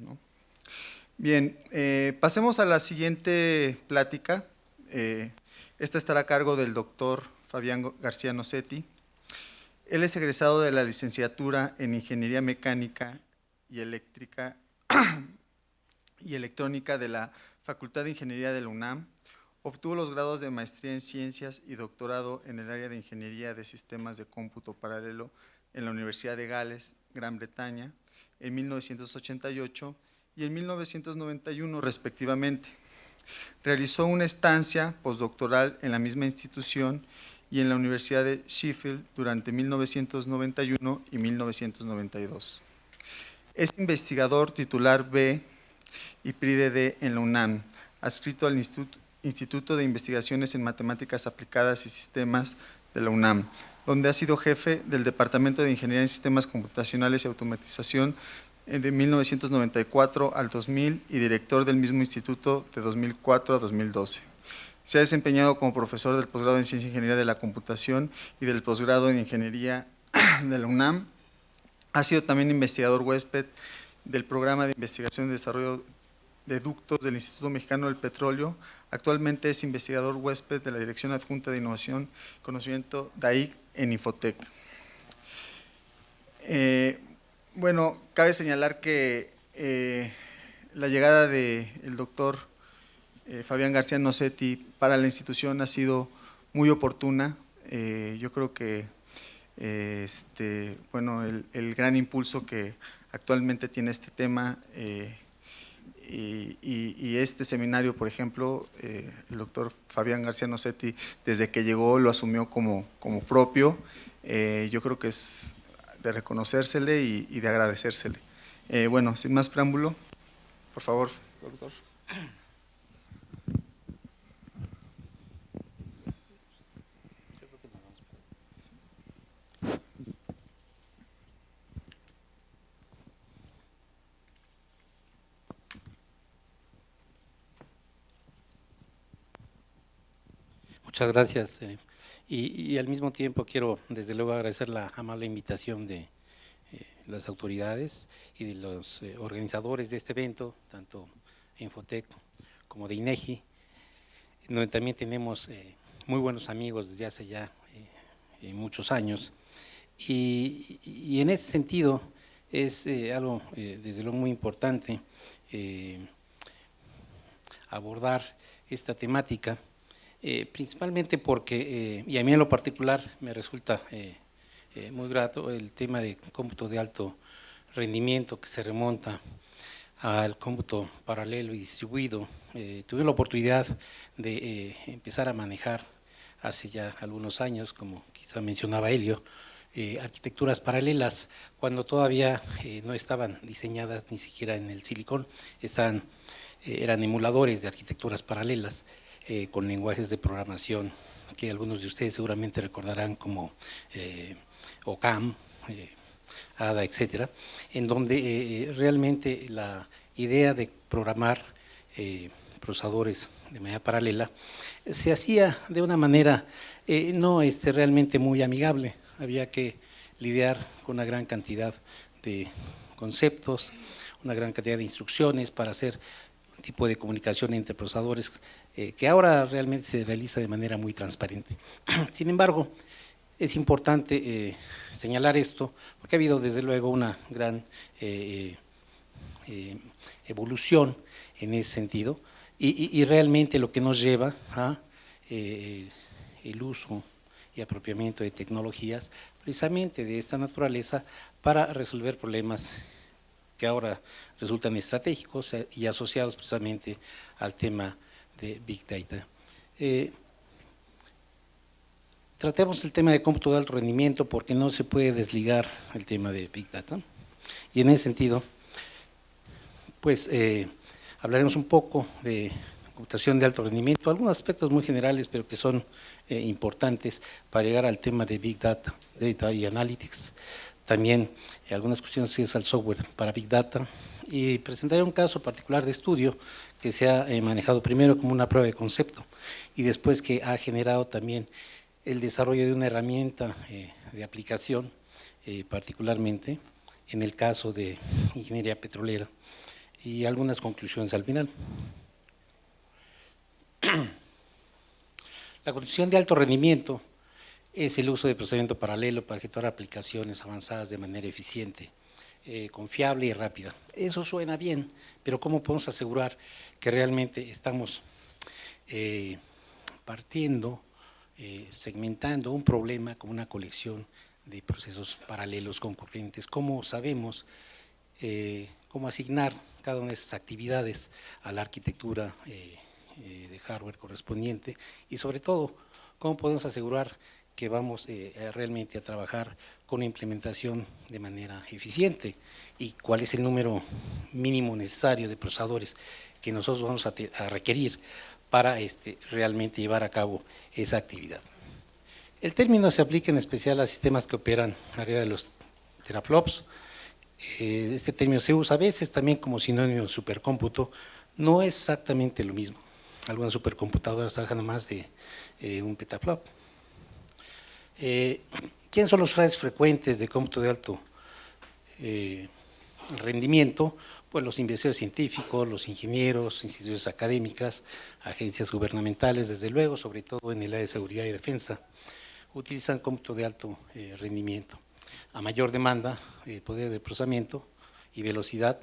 ¿no? Bien, pasemos a la siguiente plática. Esta estará a cargo del doctor Fabián García Nocetti. Él es egresado de la licenciatura en Ingeniería Mecánica y Eléctrica y Electrónica de la Facultad de Ingeniería de la UNAM. Obtuvo los grados de maestría en Ciencias y doctorado en el área de Ingeniería de Sistemas de Cómputo Paralelo en la Universidad de Gales, Gran Bretaña, en 1988 y en 1991 respectivamente. Realizó una estancia postdoctoral en la misma institución y en la Universidad de Sheffield durante 1991 y 1992. Es investigador titular B y PRIDE D en la UNAM, adscrito al Instituto de Investigaciones en Matemáticas Aplicadas y Sistemas de la UNAM, donde ha sido jefe del Departamento de Ingeniería en Sistemas Computacionales y Automatización de 1994 al 2000 y director del mismo instituto de 2004 a 2012. Se ha desempeñado como profesor del posgrado en Ciencia e Ingeniería de la Computación y del posgrado en Ingeniería de la UNAM. Ha sido también investigador huésped del Programa de Investigación y Desarrollo de Ductos del Instituto Mexicano del Petróleo. Actualmente es investigador huésped de la Dirección Adjunta de Innovación y Conocimiento DAIC en Infotec. Bueno, cabe señalar que la llegada del doctor Fabián García Nocetti para la institución ha sido muy oportuna. Yo creo que bueno, el gran impulso que actualmente tiene este tema y este seminario, por ejemplo, el doctor Fabián García Nocetti, desde que llegó lo asumió como propio. Yo creo que es de reconocérsele y de agradecérsele. Bueno, sin más preámbulo, por favor, doctor. Muchas gracias. Y al mismo tiempo quiero desde luego agradecer la amable invitación de las autoridades y de los organizadores de este evento, tanto Infotec como de INEGI, donde también tenemos muy buenos amigos desde hace ya muchos años. Y en ese sentido es algo desde luego muy importante abordar esta temática, principalmente porque, y a mí en lo particular me resulta muy grato el tema de cómputo de alto rendimiento que se remonta al cómputo paralelo y distribuido. Tuve la oportunidad de empezar a manejar hace ya algunos años, como quizá mencionaba Helio, arquitecturas paralelas, cuando todavía no estaban diseñadas ni siquiera en el silicón, eran emuladores de arquitecturas paralelas con lenguajes de programación que algunos de ustedes seguramente recordarán como OCaml, ADA, etcétera, en donde realmente la idea de programar procesadores de manera paralela se hacía de una manera no realmente muy amigable. Había que lidiar con una gran cantidad de conceptos, una gran cantidad de instrucciones para hacer un tipo de comunicación entre procesadores que ahora realmente se realiza de manera muy transparente. Sin embargo, es importante señalar esto porque ha habido desde luego una gran evolución en ese sentido y realmente lo que nos lleva a el uso y apropiamiento de tecnologías precisamente de esta naturaleza para resolver problemas que ahora resultan estratégicos y asociados precisamente al tema de Big Data. Tratemos el tema de cómputo de alto rendimiento porque no se puede desligar el tema de Big Data. Y en ese sentido, pues hablaremos un poco de computación de alto rendimiento, algunos aspectos muy generales, pero que son importantes para llegar al tema de Big Data, Data y Analytics. También algunas cuestiones asociadas al software para Big Data. Y presentaré un caso particular de estudio que se ha manejado primero como una prueba de concepto y después que ha generado también el desarrollo de una herramienta de aplicación, particularmente en el caso de ingeniería petrolera, y algunas conclusiones al final. La construcción de alto rendimiento es el uso de procesamiento paralelo para ejecutar aplicaciones avanzadas de manera eficiente, confiable y rápida. Eso suena bien, pero ¿cómo podemos asegurar que realmente estamos partiendo, segmentando un problema como una colección de procesos paralelos concurrentes? ¿Cómo sabemos cómo asignar cada una de esas actividades a la arquitectura de hardware correspondiente? Y sobre todo, ¿cómo podemos asegurar que vamos realmente a trabajar con una implementación de manera eficiente? ¿Y cuál es el número mínimo necesario de procesadores que nosotros vamos a requerir para realmente llevar a cabo esa actividad? El término se aplica en especial a sistemas que operan arriba de los teraflops. Este término se usa a veces también como sinónimo de supercómputo. No es exactamente lo mismo. Algunas supercomputadoras trabajan más de un petaflop. ¿Quiénes son los redes frecuentes de cómputo de alto rendimiento? Pues los investigadores científicos, los ingenieros, instituciones académicas, agencias gubernamentales, desde luego, sobre todo en el área de seguridad y defensa, utilizan cómputo de alto rendimiento. A mayor demanda, poder de procesamiento y velocidad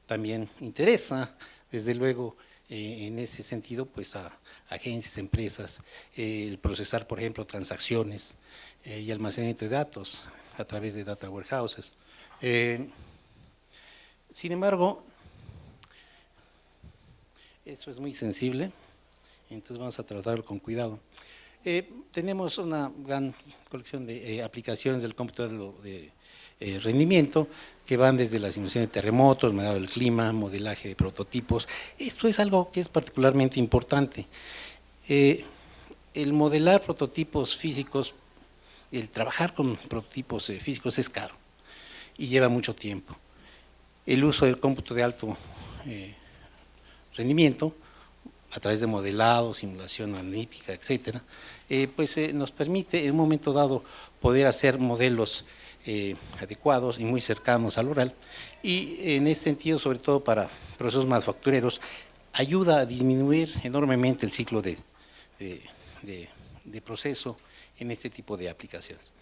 también interesa, desde luego, en ese sentido, pues a agencias, empresas, el procesar, por ejemplo, transacciones y almacenamiento de datos a través de data warehouses. Sin embargo, eso es muy sensible, entonces vamos a tratarlo con cuidado. Tenemos una gran colección de aplicaciones del cómputo de rendimiento que van desde la simulación de terremotos, modelado del clima, modelaje de prototipos. Esto es algo que es particularmente importante. El modelar prototipos físicos, el trabajar con prototipos físicos es caro y lleva mucho tiempo. El uso del cómputo de alto rendimiento a través de modelado, simulación analítica, etcétera, pues nos permite en un momento dado poder hacer modelos adecuados y muy cercanos al oral, y en ese sentido, sobre todo para procesos manufactureros, ayuda a disminuir enormemente el ciclo de proceso en este tipo de aplicaciones.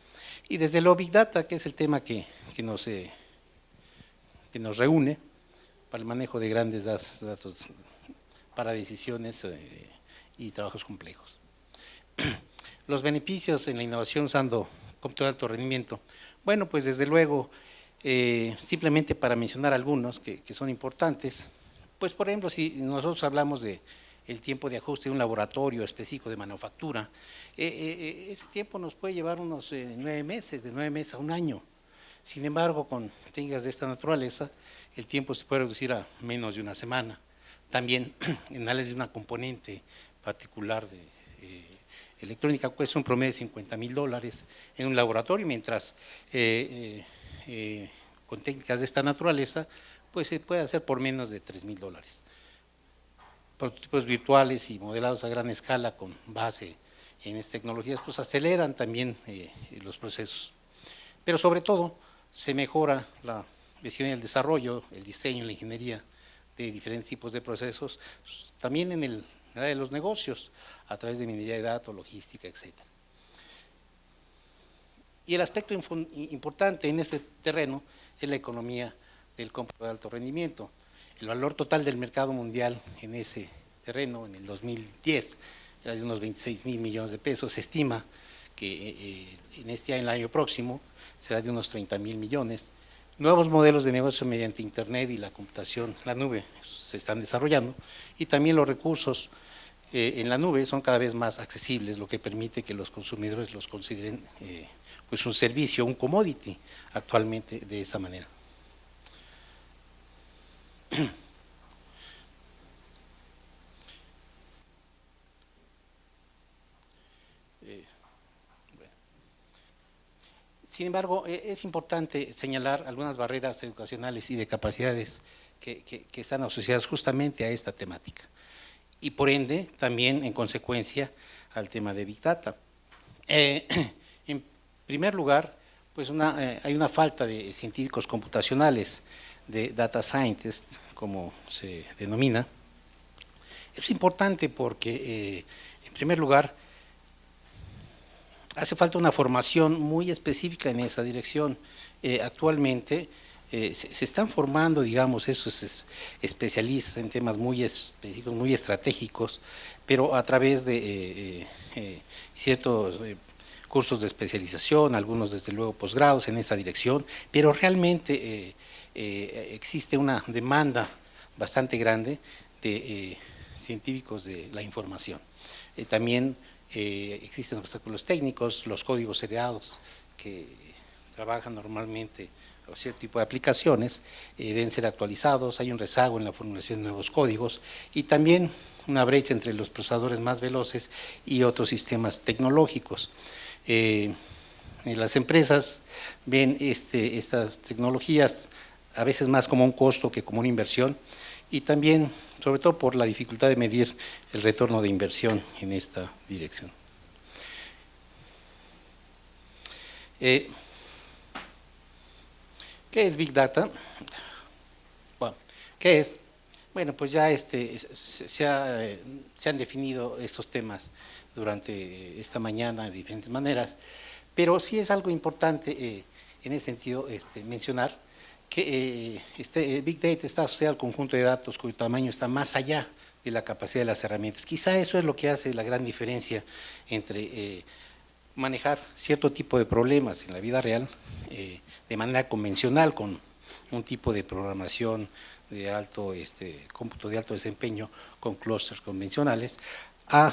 Y desde lo Big Data, que es el tema que nos reúne para el manejo de grandes datos para decisiones y trabajos complejos. Los beneficios en la innovación usando cómputo de alto rendimiento. Bueno, pues desde luego, simplemente para mencionar algunos que son importantes, pues por ejemplo, si nosotros hablamos de el tiempo de ajuste de un laboratorio específico de manufactura, ese tiempo nos puede llevar unos 9 meses, de 9 meses a un año. Sin embargo, con técnicas de esta naturaleza, el tiempo se puede reducir a menos de una semana. También el análisis de una componente particular de electrónica cuesta un promedio de $50,000 en un laboratorio, mientras con técnicas de esta naturaleza pues se puede hacer por menos de $3,000. Prototipos virtuales y modelados a gran escala con base en estas tecnologías pues aceleran también los procesos. Pero sobre todo se mejora la visión y el desarrollo, el diseño, la ingeniería de diferentes tipos de procesos, también en el área de los negocios, a través de minería de datos, logística, etc. Y el aspecto importante en este terreno es la economía del cómputo de alto rendimiento. El valor total del mercado mundial en ese terreno en el 2010 era de unos 26,000 millones de pesos. Se estima que en este año, el año próximo, será de unos 30,000 millones. Nuevos modelos de negocio mediante Internet y la computación, la nube, se están desarrollando, y también los recursos en la nube son cada vez más accesibles, lo que permite que los consumidores los consideren pues un servicio, un commodity actualmente de esa manera. Sin embargo, es importante señalar algunas barreras educacionales y de capacidades que están asociadas justamente a esta temática, y por ende también en consecuencia al tema de Big Data. En primer lugar, pues hay una falta de científicos computacionales, de Data Scientist, como se denomina. Es importante porque, en primer lugar, hace falta una formación muy específica en esa dirección. Actualmente se están formando, digamos, esos especialistas en temas muy específicos, muy estratégicos, pero a través de ciertos cursos de especialización, algunos desde luego posgrados en esa dirección, pero realmente existe una demanda bastante grande de científicos de la información. También existen obstáculos técnicos, los códigos seriados que trabajan normalmente o cierto tipo de aplicaciones deben ser actualizados, hay un rezago en la formulación de nuevos códigos y también una brecha entre los procesadores más veloces y otros sistemas tecnológicos. Las empresas ven estas tecnologías a veces más como un costo que como una inversión y también, sobre todo por la dificultad de medir el retorno de inversión en esta dirección. ¿Qué es Big Data? Bueno, ¿qué es? Bueno, pues ya se han definido estos temas durante esta mañana de diferentes maneras, pero sí es algo importante en ese sentido mencionar que Big Data está asociado al conjunto de datos cuyo tamaño está más allá de la capacidad de las herramientas. Quizá eso es lo que hace la gran diferencia entre manejar cierto tipo de problemas en la vida real de manera convencional con un tipo de programación de cómputo de alto desempeño con clústeres convencionales a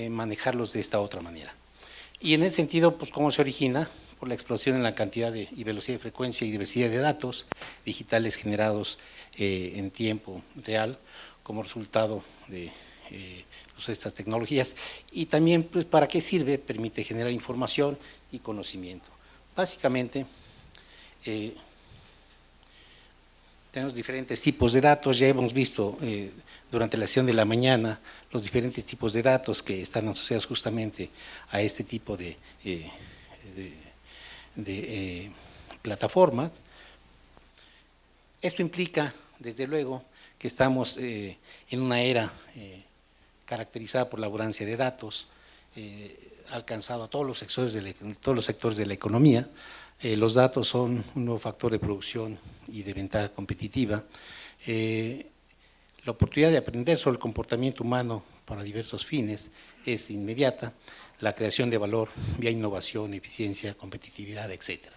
manejarlos de esta otra manera. Y en ese sentido, pues cómo se origina por la explosión en la cantidad y velocidad de frecuencia y diversidad de datos digitales generados en tiempo real como resultado de estas tecnologías y también pues para qué sirve, permite generar información y conocimiento. Básicamente tenemos diferentes tipos de datos, ya hemos visto durante la sesión de la mañana los diferentes tipos de datos que están asociados justamente a este tipo de plataformas. Esto implica, desde luego, que estamos en una era caracterizada por la abundancia de datos, ha alcanzado a todos los sectores de la economía. Los datos son un nuevo factor de producción y de ventaja competitiva. La oportunidad de aprender sobre el comportamiento humano para diversos fines es inmediata, la creación de valor vía innovación, eficiencia, competitividad, etc.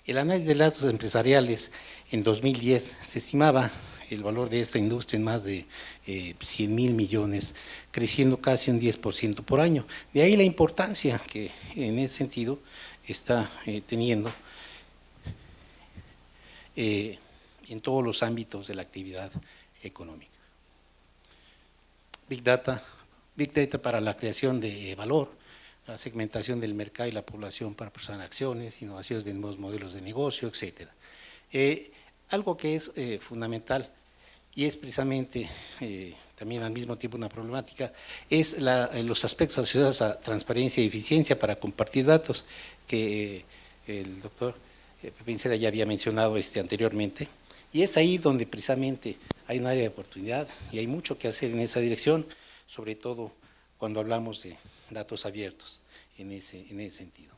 El análisis de datos empresariales en 2010 se estimaba el valor de esta industria en más de 100.000 millones, creciendo casi un 10% por año. De ahí la importancia que en ese sentido está teniendo en todos los ámbitos de la actividad económica. Big Data para la creación de valor, la segmentación del mercado y la población para procesar acciones, innovaciones de nuevos modelos de negocio, etc. Algo que es fundamental y es precisamente también al mismo tiempo una problemática, es los aspectos asociados a transparencia y eficiencia para compartir datos, que el doctor Pincera ya había mencionado anteriormente, y es ahí donde precisamente hay un área de oportunidad y hay mucho que hacer en esa dirección, sobre todo cuando hablamos de datos abiertos en ese sentido.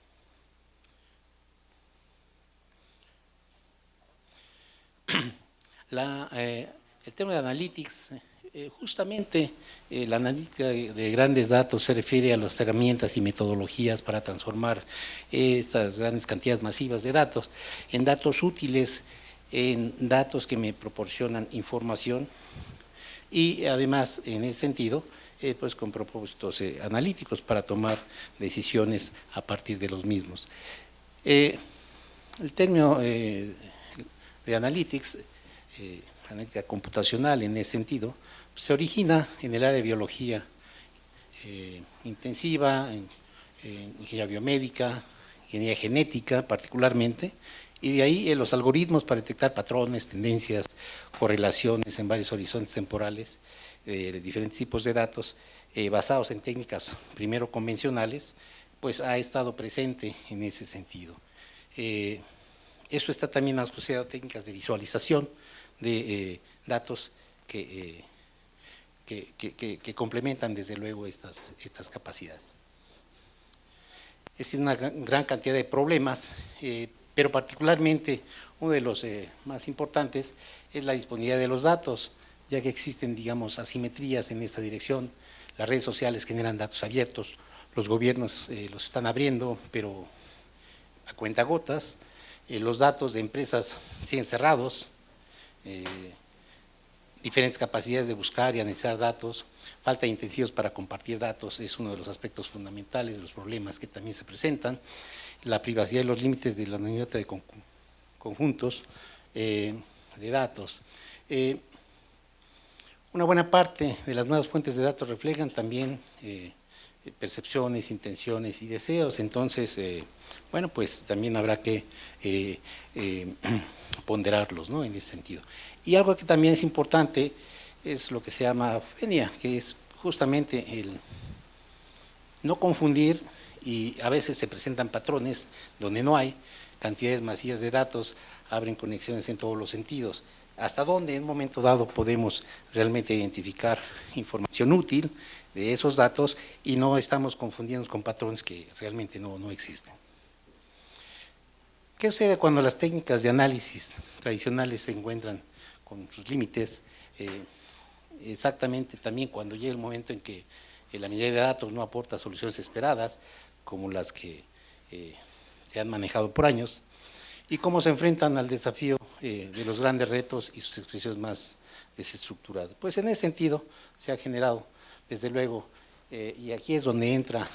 El tema de Analytics, justamente la analítica de grandes datos se refiere a las herramientas y metodologías para transformar estas grandes cantidades masivas de datos en datos útiles, en datos que me proporcionan información y además en ese sentido pues con propósitos analíticos para tomar decisiones a partir de los mismos. El término de Analytics, analítica computacional en ese sentido, se origina en el área de biología intensiva, en ingeniería biomédica, ingeniería genética particularmente, y de ahí los algoritmos para detectar patrones, tendencias, correlaciones en varios horizontes temporales de diferentes tipos de datos basados en técnicas primero convencionales, pues ha estado presente en ese sentido. Eso está también asociado a técnicas de visualización, de datos que complementan desde luego estas capacidades. Es una gran cantidad de problemas, pero particularmente uno de los más importantes es la disponibilidad de los datos, ya que existen, digamos, asimetrías en esta dirección. Las redes sociales generan datos abiertos, los gobiernos los están abriendo, pero a cuentagotas. Los datos de empresas siguen cerrados, diferentes capacidades de buscar y analizar datos, falta de intensivos para compartir datos es uno de los aspectos fundamentales de los problemas que también se presentan, la privacidad y los límites de la anonimato de conjuntos de datos. Una buena parte de las nuevas fuentes de datos reflejan también percepciones, intenciones y deseos, entonces, bueno, pues también habrá que ponderarlos, ¿no?, en ese sentido. Y algo que también es importante es lo que se llama fenia, que es justamente el no confundir, y a veces se presentan patrones donde no hay cantidades masivas de datos, abren conexiones en todos los sentidos. Hasta dónde en un momento dado podemos realmente identificar información útil de esos datos y no estamos confundiendo con patrones que realmente no existen. ¿Qué sucede cuando las técnicas de análisis tradicionales se encuentran con sus límites? Exactamente también cuando llega el momento en que la minería de datos no aporta soluciones esperadas, como las que se han manejado por años, y cómo se enfrentan al desafío de los grandes retos y sus expresiones más desestructuradas. Pues en ese sentido se ha generado, desde luego, y aquí es donde entra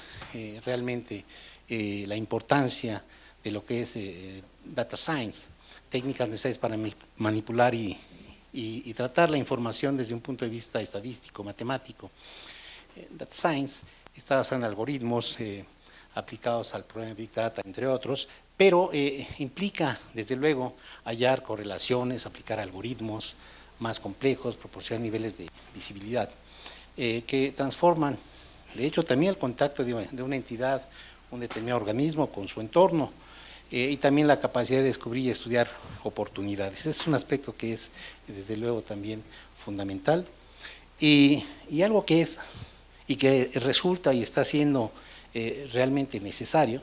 realmente la importancia de lo que es data science, técnicas necesarias para manipular y tratar la información desde un punto de vista estadístico, matemático. Data science está basada en algoritmos aplicados al problema de Big Data, entre otros, pero implica, desde luego, hallar correlaciones, aplicar algoritmos más complejos, proporcionar niveles de visibilidad que transforman, de hecho, también el contacto de una entidad, un determinado organismo con su entorno, y también la capacidad de descubrir y estudiar oportunidades. Ese es un aspecto que es, desde luego, también fundamental. Y algo que es, y que resulta y está siendo realmente necesario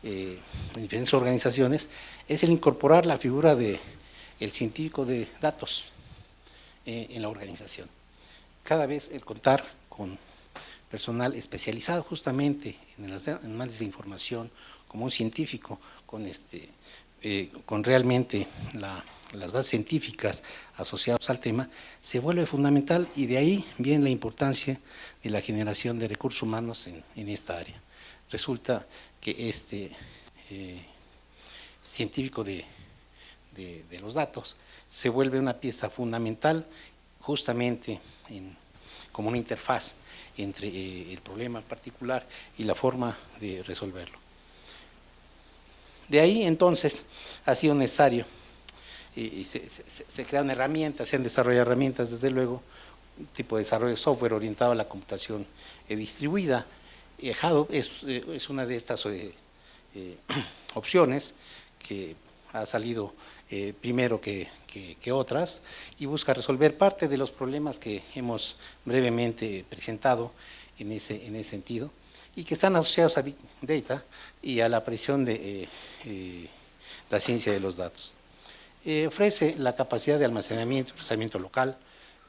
en diferentes organizaciones, es el incorporar la figura del científico de datos en la organización. Cada vez el contar con personal especializado justamente en el análisis de información, como un científico, con realmente las bases científicas asociadas al tema, se vuelve fundamental, y de ahí viene la importancia de la generación de recursos humanos en esta área. Resulta que este científico de los datos se vuelve una pieza fundamental justamente como una interfaz entre el problema particular y la forma de resolverlo. De ahí entonces ha sido necesario, y se crean herramientas, se han desarrollado herramientas, desde luego, un tipo de desarrollo de software orientado a la computación distribuida. Hadoop es una de estas opciones que ha salido primero que otras, y busca resolver parte de los problemas que hemos brevemente presentado en ese sentido, y que están asociados a Big Data y a la aparición de la ciencia de los datos. Ofrece la capacidad de almacenamiento y procesamiento local,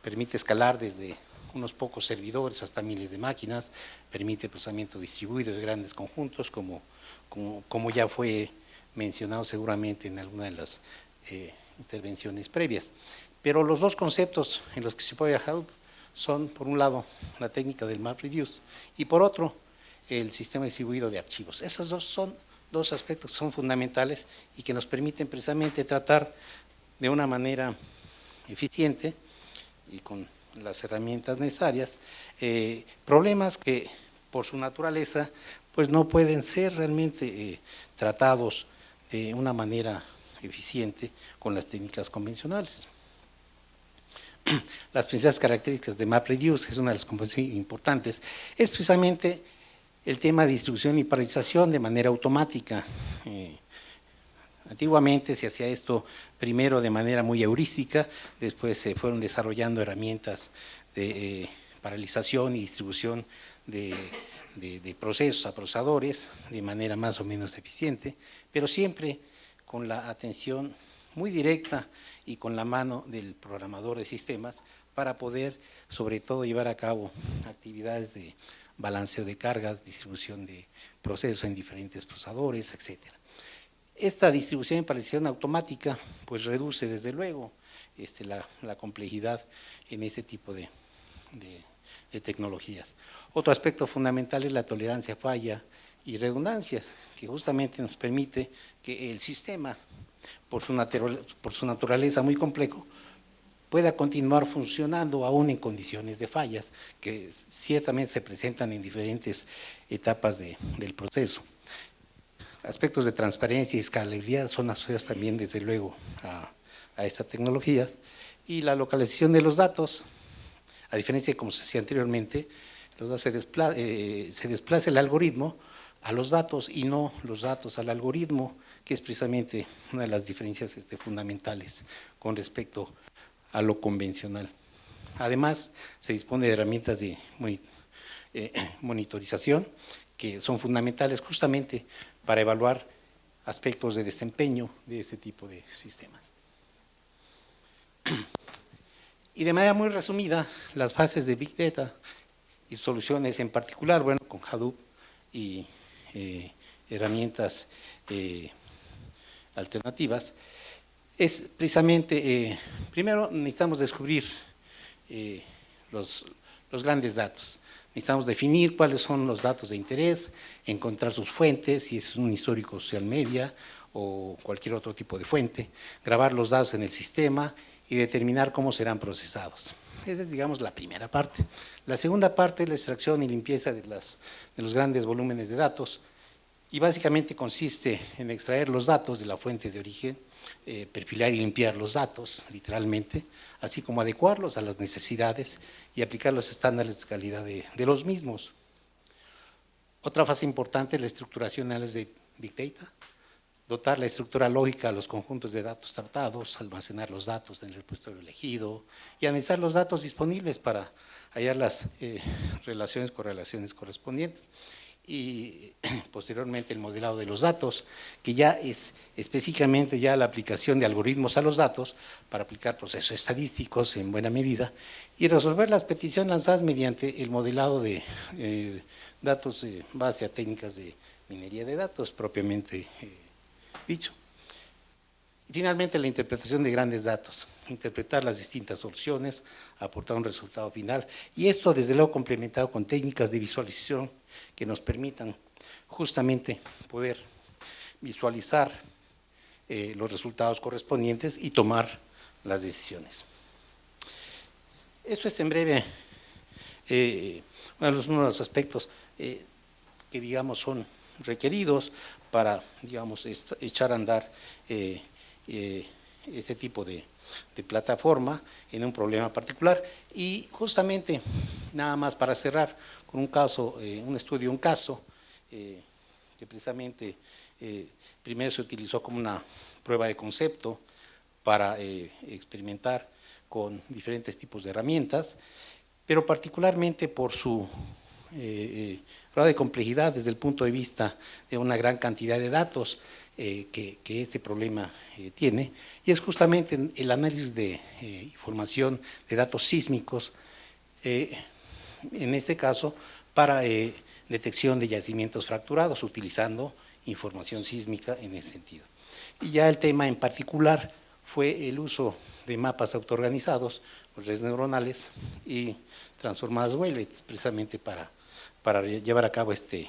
permite escalar desde unos pocos servidores hasta miles de máquinas, permite procesamiento distribuido de grandes conjuntos, como ya fue mencionado seguramente en alguna de las intervenciones previas. Pero los dos conceptos en los que se puede Hadoop son, por un lado, la técnica del MapReduce, y por otro, el sistema distribuido de archivos. Esos dos son dos aspectos que son fundamentales y que nos permiten precisamente tratar de una manera eficiente y con las herramientas necesarias problemas que por su naturaleza pues no pueden ser realmente tratados de una manera eficiente con las técnicas convencionales. Las principales características de MapReduce, que es una de las componentes importantes, es precisamente el tema de distribución y paralización de manera automática. Antiguamente se hacía esto primero de manera muy heurística, después se fueron desarrollando herramientas de paralización y distribución de procesos a procesadores de manera más o menos eficiente, pero siempre con la atención muy directa y con la mano del programador de sistemas para poder, sobre todo, llevar a cabo actividades de balanceo de cargas, distribución de procesos en diferentes procesadores, etcétera. Esta distribución y paralización automática pues reduce desde luego la complejidad en ese tipo de tecnologías. Otro aspecto fundamental es la tolerancia a falla y redundancias, que justamente nos permite que el sistema, por su naturaleza muy complejo, pueda continuar funcionando aún en condiciones de fallas, que ciertamente se presentan en diferentes etapas del proceso. Aspectos de transparencia y escalabilidad son asociados también, desde luego, a estas tecnologías. Y la localización de los datos, a diferencia de como se hacía anteriormente, se desplaza el algoritmo a los datos y no los datos al algoritmo, que es precisamente una de las diferencias fundamentales con respecto a lo convencional. Además, se dispone de herramientas de monitorización que son fundamentales justamente para evaluar aspectos de desempeño de ese tipo de sistemas. Y de manera muy resumida, las fases de Big Data y soluciones en particular, bueno, con Hadoop y herramientas alternativas, es precisamente, primero necesitamos descubrir los grandes datos. Necesitamos definir cuáles son los datos de interés, encontrar sus fuentes, si es un histórico social media o cualquier otro tipo de fuente, grabar los datos en el sistema y determinar cómo serán procesados. Esa es, digamos, la primera parte. La segunda parte es la extracción y limpieza de los grandes volúmenes de datos, y básicamente consiste en extraer los datos de la fuente de origen, perfilar y limpiar los datos, literalmente, así como adecuarlos a las necesidades y aplicar los estándares de calidad de los mismos. Otra fase importante es la estructuración y análisis de Big Data, dotar la estructura lógica a los conjuntos de datos tratados, almacenar los datos en el repositorio elegido y analizar los datos disponibles para hallar las relaciones, correlaciones correspondientes. Y posteriormente el modelado de los datos, que ya es específicamente ya la aplicación de algoritmos a los datos para aplicar procesos estadísticos en buena medida y resolver las peticiones lanzadas mediante el modelado de datos base a técnicas de minería de datos propiamente dicho. Y finalmente la interpretación de grandes datos, interpretar las distintas soluciones, aportar un resultado final, y esto desde luego complementado con técnicas de visualización que nos permitan justamente poder visualizar los resultados correspondientes y tomar las decisiones. Esto es en breve uno de los aspectos que digamos son requeridos para digamos echar a andar ese tipo de plataforma en un problema particular. Y justamente, nada más para cerrar, con un caso, un estudio, un caso, que precisamente primero se utilizó como una prueba de concepto para experimentar con diferentes tipos de herramientas, pero particularmente por su grado de complejidad desde el punto de vista de una gran cantidad de datos que este problema tiene, y es justamente el análisis de información de datos sísmicos, en este caso para detección de yacimientos fracturados, utilizando información sísmica en ese sentido. Y ya el tema en particular fue el uso de mapas autoorganizados, redes neuronales y transformadas wavelets, precisamente para llevar a cabo este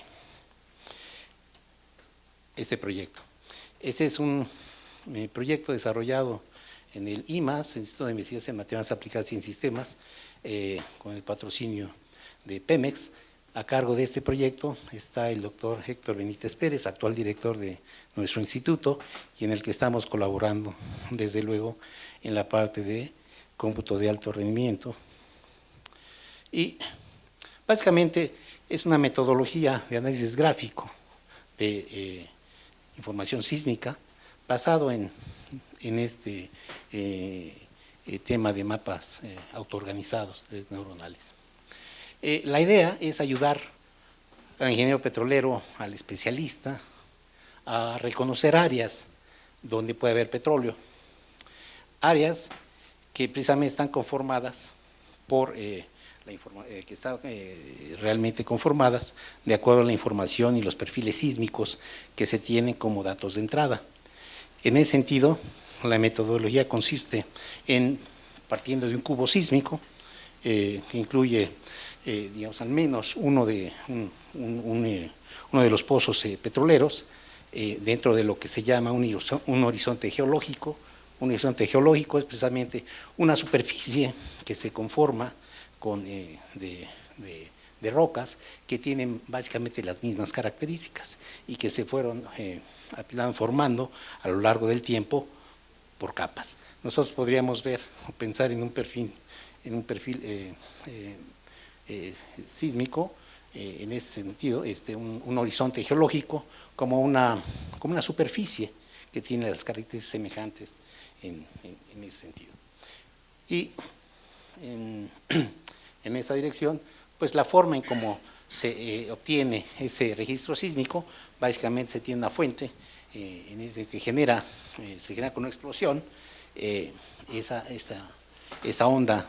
proyecto. Ese es un proyecto desarrollado en el IMAS, el Instituto de Investigación en Matemáticas Aplicadas y en Sistemas, con el patrocinio de Pemex. A cargo de este proyecto está el doctor Héctor Benítez Pérez, actual director de nuestro instituto, y en el que estamos colaborando, desde luego, en la parte de cómputo de alto rendimiento. Y básicamente es una metodología de análisis gráfico de información sísmica basado en este tema de mapas autoorganizados de redes neuronales. La idea es ayudar al ingeniero petrolero, al especialista, a reconocer áreas donde puede haber petróleo, áreas que precisamente están conformadas por que están realmente conformadas de acuerdo a la información y los perfiles sísmicos que se tienen como datos de entrada. En ese sentido, la metodología consiste en, partiendo de un cubo sísmico, que incluye, digamos, al menos uno de los pozos petroleros, dentro de lo que se llama un horizonte geológico. Un horizonte geológico es precisamente una superficie que se conforma de rocas que tienen básicamente las mismas características y que se fueron formando a lo largo del tiempo por capas. Nosotros podríamos ver o pensar en un perfil sísmico, en ese sentido, un horizonte geológico como una superficie que tiene las características semejantes en ese sentido. Y en esa dirección, pues la forma en cómo se obtiene ese registro sísmico, básicamente se tiene una fuente en ese que se genera con una explosión, esa onda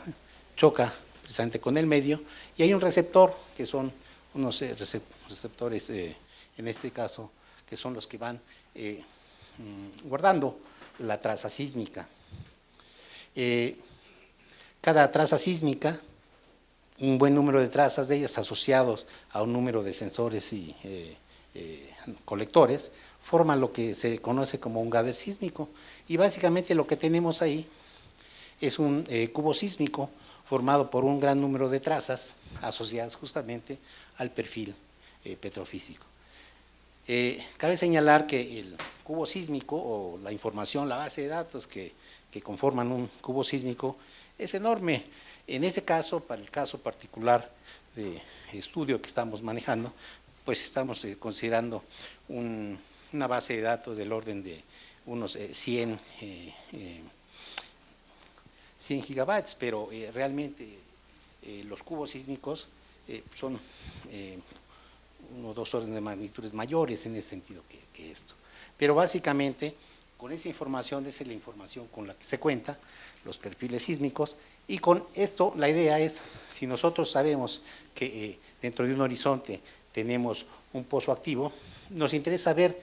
choca precisamente con el medio y hay un receptor, que son unos receptores, en este caso, que son los que van guardando la traza sísmica. Cada traza sísmica, un buen número de trazas de ellas asociados a un número de sensores y colectores, forman lo que se conoce como un gather sísmico. Y básicamente lo que tenemos ahí es un cubo sísmico formado por un gran número de trazas asociadas justamente al perfil petrofísico. Cabe señalar que el cubo sísmico o la información, la base de datos que conforman un cubo sísmico es enorme. En este caso, para el caso particular de estudio que estamos manejando, pues estamos considerando una base de datos del orden de unos 100 gigabytes, pero realmente los cubos sísmicos son 1 o 2 órdenes de magnitudes mayores en ese sentido que esto. Pero básicamente, con esa información, esa es la información con la que se cuenta, los perfiles sísmicos, y con esto la idea es, si nosotros sabemos que dentro de un horizonte tenemos un pozo activo, nos interesa ver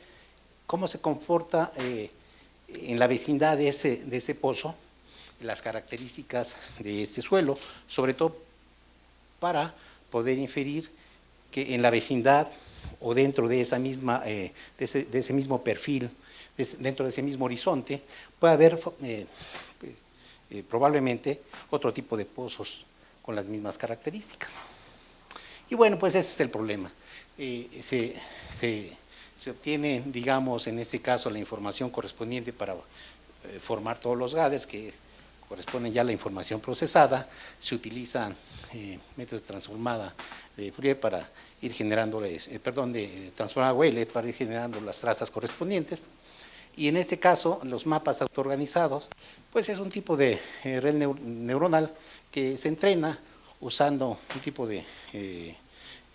cómo se comporta en la vecindad de ese pozo, las características de este suelo, sobre todo para poder inferir que en la vecindad o dentro de esa misma, de ese mismo perfil, dentro de ese mismo horizonte, puede haber probablemente otro tipo de pozos con las mismas características. Y bueno, pues ese es el problema. Se obtiene, digamos, en este caso, la información correspondiente para formar todos los gathers, que corresponden ya a la información procesada. Se utilizan métodos de transformada de Fourier para ir generando, de transformada Weylet para ir generando las trazas correspondientes. Y en este caso, los mapas autoorganizados, pues es un tipo de red neuronal que se entrena usando un tipo de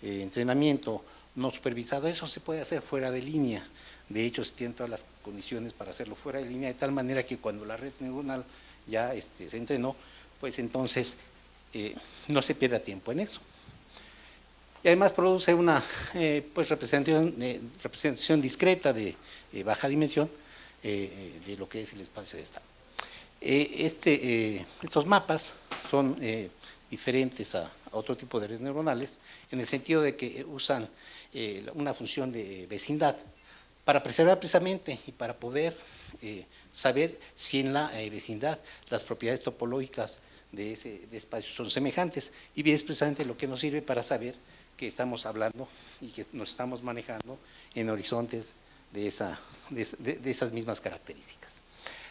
entrenamiento no supervisado. Eso se puede hacer fuera de línea. De hecho, se tienen todas las condiciones para hacerlo fuera de línea, de tal manera que cuando la red neuronal ya se entrenó, pues entonces no se pierda tiempo en eso. Y además produce una pues representación discreta de baja dimensión de lo que es el espacio de estado. Estos mapas son diferentes a otro tipo de redes neuronales, en el sentido de que usan una función de vecindad para preservar precisamente y para poder saber si en la vecindad las propiedades topológicas de ese espacio son semejantes, y es precisamente lo que nos sirve para saber que estamos hablando y que nos estamos manejando en horizontes de esas mismas características.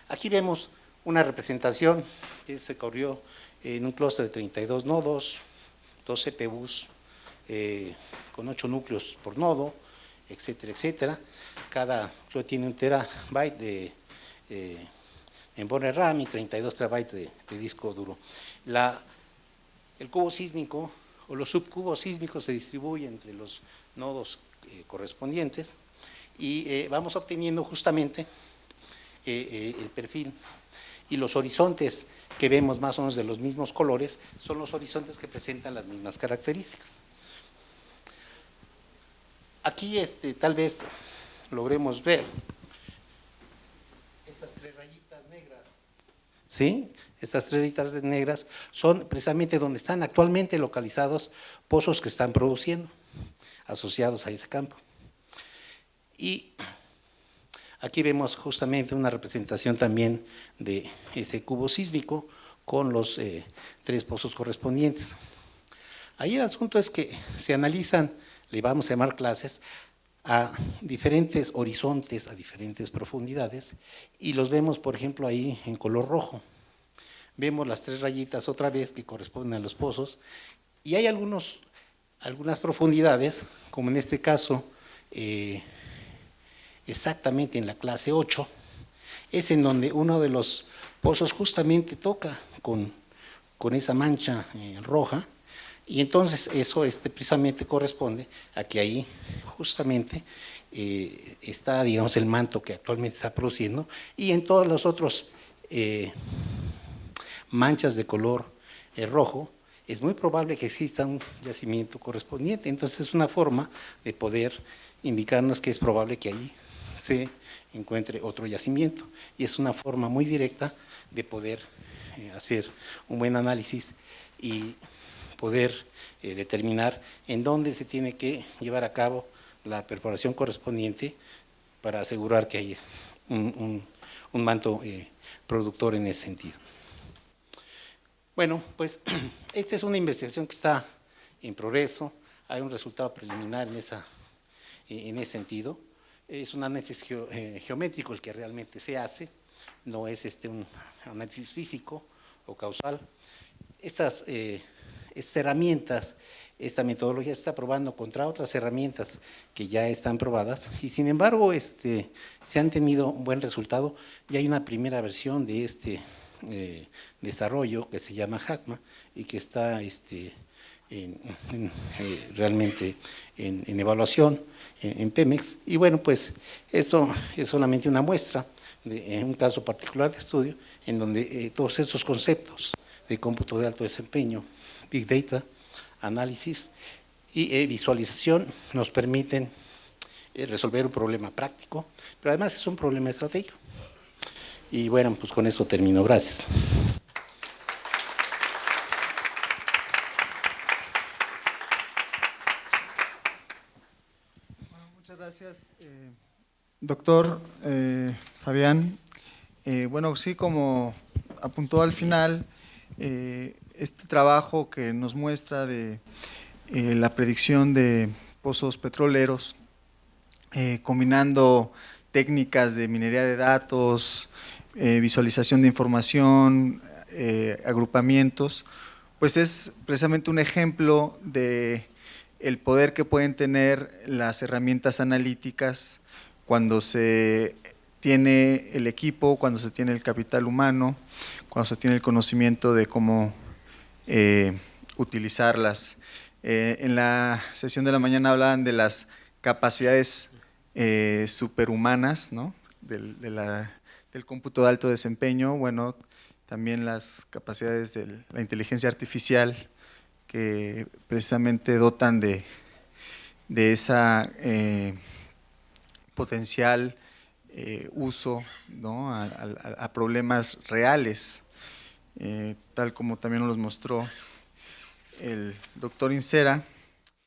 Aquí vemos una representación que se corrió en un clúster de 32 nodos, 2 CPUs con 8 núcleos por nodo, etcétera, etcétera. Cada núcleo tiene 1 terabyte membrana RAM y 32 terabytes de disco duro. El cubo sísmico o los subcubos sísmicos se distribuyen entre los nodos correspondientes y vamos obteniendo justamente el perfil, y los horizontes que vemos más o menos de los mismos colores son los horizontes que presentan las mismas características. Aquí tal vez logremos ver estas tres rayitas negras. ¿Sí? Estas tres rayitas negras son precisamente donde están actualmente localizados pozos que están produciendo, asociados a ese campo. Y aquí vemos justamente una representación también de ese cubo sísmico con los tres pozos correspondientes. Ahí el asunto es que se analizan, le vamos a llamar clases, a diferentes horizontes, a diferentes profundidades, y los vemos, por ejemplo, ahí en color rojo. Vemos las tres rayitas otra vez que corresponden a los pozos, y hay algunas profundidades, como en este caso, exactamente en la clase 8, es en donde uno de los pozos justamente toca con esa mancha roja, y entonces eso precisamente corresponde a que ahí justamente está, digamos, el manto que actualmente está produciendo, y en todos los otros manchas de color rojo, es muy probable que exista un yacimiento correspondiente. Entonces es una forma de poder indicarnos que es probable que ahí se encuentre otro yacimiento, y es una forma muy directa de poder hacer un buen análisis y poder determinar en dónde se tiene que llevar a cabo la perforación correspondiente para asegurar que hay un manto productor en ese sentido. Bueno, pues esta es una investigación que está en progreso, hay un resultado preliminar en ese sentido. Es un análisis geométrico el que realmente se hace, no es un análisis físico o causal. Estas herramientas, esta metodología se está probando contra otras herramientas que ya están probadas, y sin embargo se han tenido un buen resultado. Ya hay una primera versión de desarrollo que se llama JACMA y que está realmente en evaluación en Pemex. Y bueno, pues esto es solamente una muestra de un caso particular de estudio en donde todos estos conceptos de cómputo de alto desempeño, Big Data, análisis y visualización nos permiten resolver un problema práctico, pero además es un problema estratégico. Y bueno, pues con eso termino. Gracias. Muchas gracias, doctor Fabián. Bueno, sí, como apuntó al final, este trabajo que nos muestra de la predicción de pozos petroleros, combinando técnicas de minería de datos, visualización de información, agrupamientos, pues es precisamente un ejemplo de el poder que pueden tener las herramientas analíticas cuando se tiene el equipo, cuando se tiene el capital humano, cuando se tiene el conocimiento de cómo utilizarlas. En la sesión de la mañana hablaban de las capacidades superhumanas, ¿no? del cómputo de alto desempeño. Bueno, también las capacidades de la inteligencia artificial, que precisamente dotan de esa potencial uso, ¿no? a problemas reales, tal como también nos mostró el doctor Insera.